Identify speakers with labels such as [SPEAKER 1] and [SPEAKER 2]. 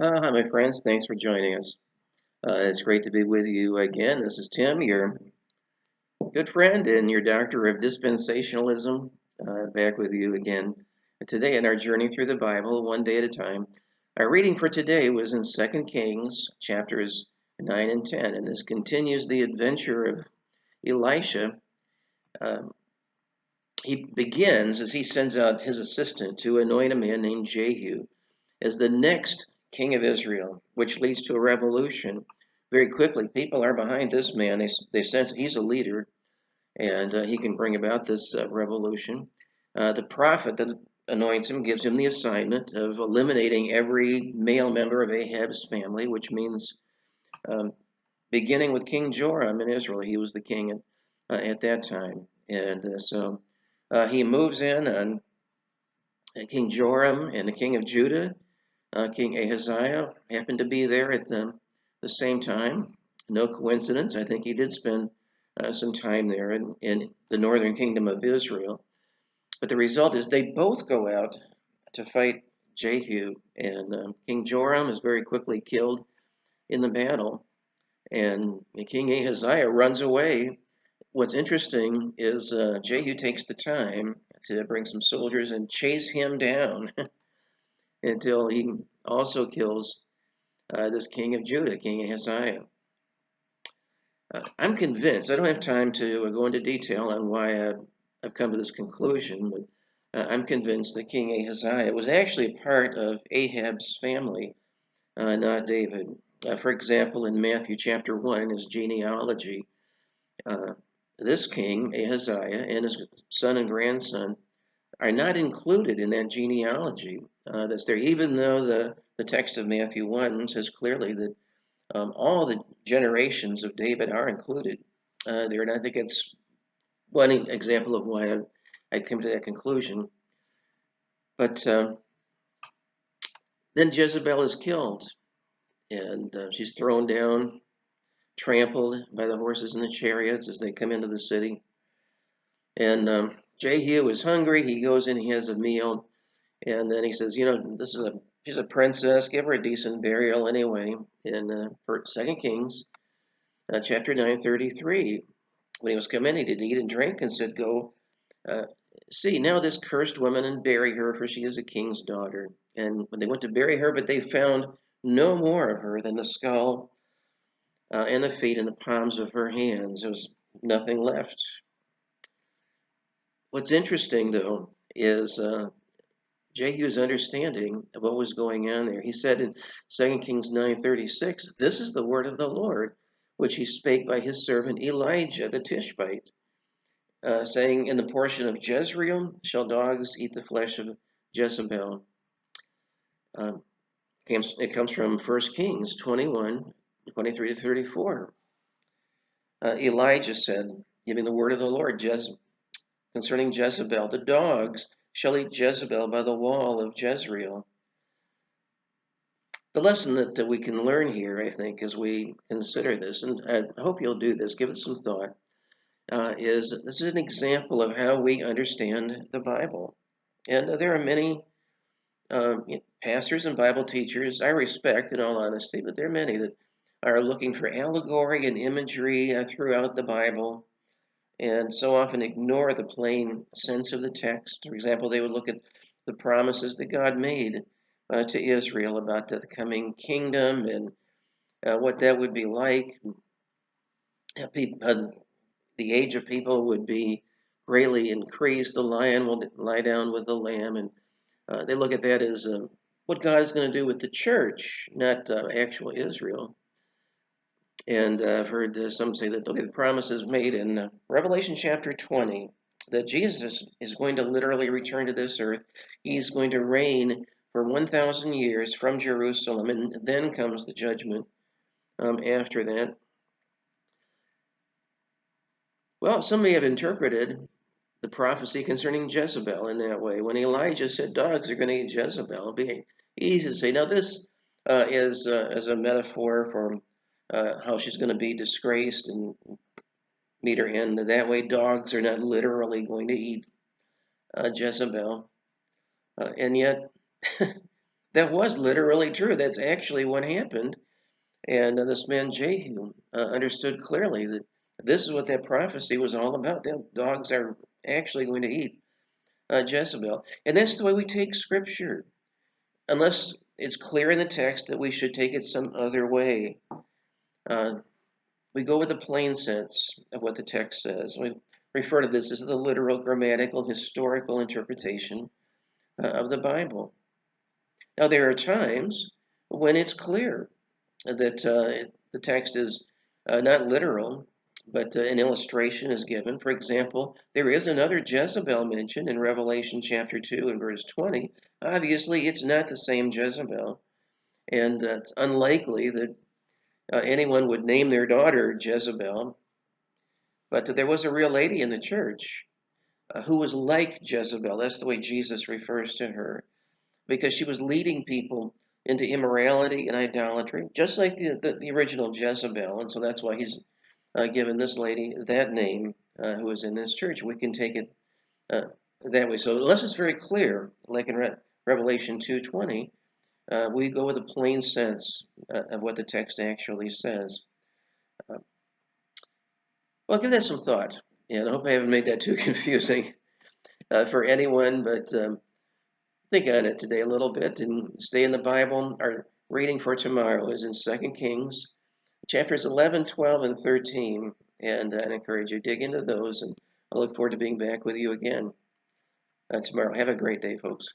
[SPEAKER 1] Hi, my friends. Thanks for joining us. It's great to be with you again. This is Tim, your good friend and your doctor of dispensationalism, back with you again today in our journey through the Bible, one day at a time. Our reading for today was in Second Kings, chapters 9 and 10, and this continues the adventure of Elisha. Um, he begins as he sends out his assistant to anoint a man named Jehu as the next king of Israel, which leads to a revolution. Very quickly, people are behind this man. They sense he's a leader and he can bring about this revolution. The prophet that anoints him gives him the assignment of eliminating every male member of Ahab's family, which means um, beginning with King Joram in Israel. He was the king at that time. And so he moves in on King Joram and the king of Judah. King Ahaziah happened to be there at the same time. No coincidence. I think he did spend some time there in the northern kingdom of Israel. But the result is they both go out to fight Jehu, and King Joram is very quickly killed in the battle, and King Ahaziah runs away. What's interesting is Jehu takes the time to bring some soldiers and chase him down until he also kills this king of Judah, King Ahaziah. I'm convinced, I don't have time to go into detail on why I've come to this conclusion, but I'm convinced that King Ahaziah was actually a part of Ahab's family, not David. For example, in Matthew chapter 1, in his genealogy, uh, this king, Ahaziah, and his son and grandson are not included in that genealogy that's there, even though the text of Matthew 1 says clearly that all the generations of David are included there, and I think it's one example of why I came to that conclusion. But then Jezebel is killed, and she's thrown down, trampled by the horses and the chariots as they come into the city. And Jehu is hungry. He goes in, he has a meal, and then he says, this is she's a princess. Give her a decent burial anyway. In Second Kings, chapter 9:33. When he was come in, he did eat and drink and said, Go uh, see now this cursed woman and bury her, for she is a king's daughter. And when they went to bury her, but they found no more of her than the skull and the feet and the palms of her hands. There was nothing left. What's interesting, though, is Jehu's understanding of what was going on there. He said in 2 Kings 9:36, "This is the word of the Lord, which he spake by his servant Elijah the Tishbite, saying, In the portion of Jezreel shall dogs eat the flesh of Jezebel." Um, it comes from 1 Kings 21:23 to 34. Elijah said, giving the word of the Lord concerning Jezebel, the dogs shall eat Jezebel by the wall of Jezreel. The lesson that we can learn here, I think, as we consider this, and I hope you'll do this, give it some thought, is this is an example of how we understand the Bible. And there are many pastors and Bible teachers I respect, in all honesty, but there are many that are looking for allegory and imagery throughout the Bible, and so often ignore the plain sense of the text. For example, they would look at the promises that God made to Israel about the coming kingdom and what that would be like. The age of people would be greatly increased. The lion will lie down with the lamb, and they look at that as what God is going to do with the church, not actual Israel. And I've heard some say that, okay, the promise is made in Revelation chapter 20 that Jesus is going to literally return to this earth. He's going to reign for 1,000 years from Jerusalem, and then comes the judgment after that. Well, some may have interpreted the prophecy concerning Jezebel in that way. When Elijah said dogs are going to eat Jezebel, it'd be easy to say, now this is as a metaphor for how she's going to be disgraced and meet her end. That way, dogs are not literally going to eat Jezebel. And yet, that was literally true. That's actually what happened. And this man Jehu understood clearly that this is what that prophecy was all about. The dogs are actually going to eat Jezebel. And that's the way we take Scripture, unless it's clear in the text that we should take it some other way. Uh, we go with the plain sense of what the text says. We refer to this as the literal, grammatical, historical interpretation of the Bible. Now, there are times when it's clear that the text is not literal, but an illustration is given. For example, there is another Jezebel mentioned in Revelation chapter 2 and verse 20. Obviously, it's not the same Jezebel, and it's unlikely that anyone would name their daughter Jezebel. But there was a real lady in the church who was like Jezebel. That's the way Jesus refers to her, because she was leading people into immorality and idolatry, just like the original Jezebel. And so that's why he's given this lady that name who was in this church. We can take it that way. So unless it's very clear, like in Revelation 2:20, we go with a plain sense of what the text actually says. Well, give that some thought. And I hope I haven't made that too confusing for anyone, but think on it today a little bit and stay in the Bible. Our reading for tomorrow is in 2 Kings, chapters 11, 12, and 13. And I'd encourage you to dig into those. And I look forward to being back with you again tomorrow. Have a great day, folks.